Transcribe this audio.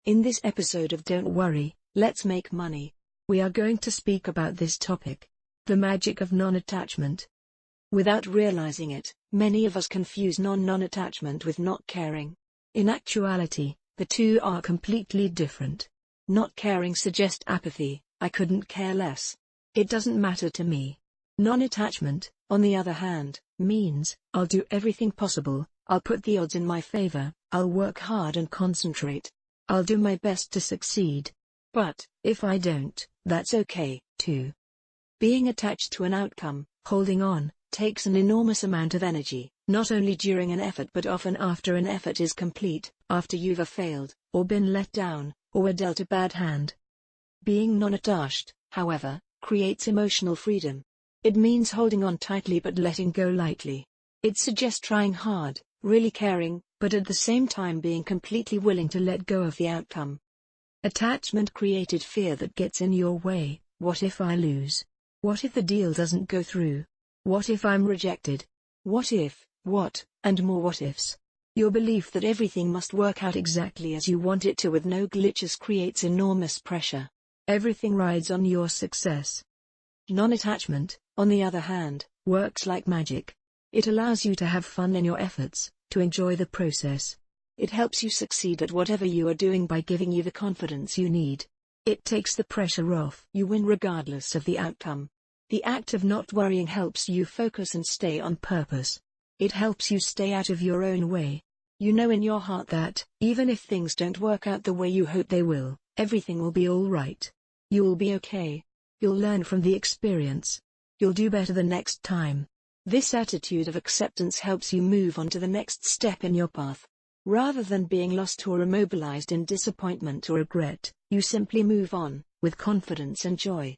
In this episode of Don't Worry, Let's Make Money, we are going to speak about this topic: the magic of non-attachment. Without realizing it, many of us confuse non-attachment with not caring. In actuality, the two are completely different. Not caring suggests apathy. I couldn't care less. It doesn't matter to me. Non-attachment, on the other hand, means, I'll do everything possible, I'll put the odds in my favor, I'll work hard and concentrate. I'll do my best to succeed. But, if I don't, that's okay, too. Being attached to an outcome, holding on, takes an enormous amount of energy, not only during an effort but often after an effort is complete, after you've failed, or been let down, or were dealt a bad hand. Being non-attached, however, creates emotional freedom. It means holding on tightly but letting go lightly. It suggests trying hard, really caring, but at the same time being completely willing to let go of the outcome. Attachment created fear that gets in your way. What if I lose? What if the deal doesn't go through? What if I'm rejected? What if, and more what ifs. Your belief that everything must work out exactly as you want it to with no glitches creates enormous pressure. Everything rides on your success. Non-attachment, on the other hand, works like magic. It allows you to have fun in your efforts, to enjoy the process. It helps you succeed at whatever you are doing by giving you the confidence you need. It takes the pressure off. You win regardless of the outcome. The act of not worrying helps you focus and stay on purpose. It helps you stay out of your own way. You know in your heart that, even if things don't work out the way you hope they will, everything will be all right. You'll be okay. You'll learn from the experience. You'll do better the next time. This attitude of acceptance helps you move on to the next step in your path. Rather than being lost or immobilized in disappointment or regret, you simply move on, with confidence and joy.